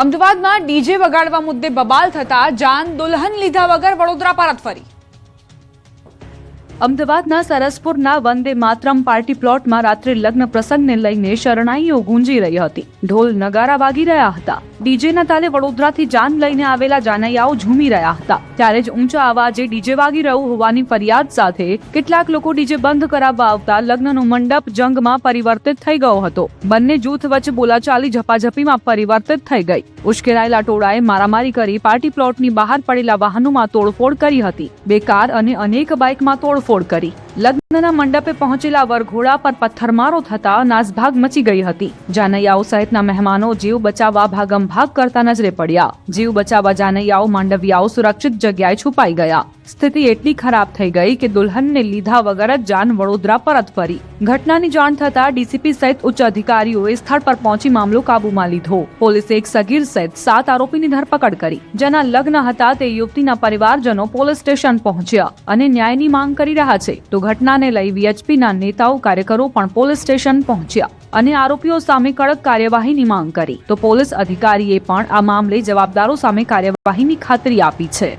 અમદાવાદમાં ડીજે વગાડવા મુદ્દે બબાલ થતા જાન દુલ્હન લીધા વગર વડોદરા પરત ફરી। અમદાવાદના સરસપુરના વંદે માતરમ પાર્ટી પ્લોટમાં રાત્રે લગ્ન પ્રસંગને લઈને શરણાઈઓ ગુંજી રહી હતી। ઢોલ નગારા વાગી રહ્યા હતા। ડીજેના તાલે વડોદરાથી જાન લઈને આવેલા જાનૈયાઓ ઝૂમી રહ્યા હતા। ત્યારે જ ઊંચા અવાજે ડીજે વાગી રહ્યું હોવાની ફરિયાદ સાથે કેટલાક લોકો ડીજે બંધ કરાવવા આવતા લગ્નનો મંડપ જંગમાં પરિવર્તિત થઈ ગયો હતો। બંને જૂથ વચ્ચે બોલાચાલી ઝપાઝપીમાં પરિવર્તિત થઈ ગઈ। ઉશ્કેરાયેલા ટોળાએ મારામારી કરી પાર્ટી પ્લોટની બહાર પડેલા વાહનોમાં તોડફોડ કરી હતી। બે કાર અને અનેક બાઇકમાં તોડફોડ કરી। લગ્નના મંડપે પહોંચેલા વરઘોડા પર પથ્થરમારો થતા નાસભાગ મચી ગઈ હતી। જાનૈયાઓ સહિતના મહેમાનો જીવ બચાવવા ભાગમભાગ કરતા નજરે પડ્યા। જીવ બચાવવા જાનૈયાઓ માંડવિયાઓ સુરક્ષિત જગ્યાએ છુપાઈ ગયા। સ્થિતિ એટલી ખરાબ થઈ ગઈ કે દુલ્હનને લીધા વગર જ જાન વડોદરા પરત ફરી। ઘટનાની જાણ થતા ડીસીપી સહિત ઉચ્ચ અધિકારીઓએ સ્થળ પર પહોંચી મામલો કાબૂમાં લીધો। પોલીસે એક સગીર સહિત 7 આરોપીની ધરપકડ કરી। જેના લગ્ન હતા તે યુવતીના પરિવારજનો પોલીસ સ્ટેશન પહોંચ્યા અને ન્યાયની માંગ કરી રહ્યા છે। તો ઘટનાને લઈ વીએચપીના નેતાઓ કાર્યકરો પણ પોલીસ સ્ટેશન પહોંચ્યા અને આરોપીઓ સામે કડક કાર્યવાહીની માંગ કરી। તો પોલીસ અધિકારીએ પણ આ મામલે જવાબદારો સામે કાર્યવાહીની ખાતરી આપી છે।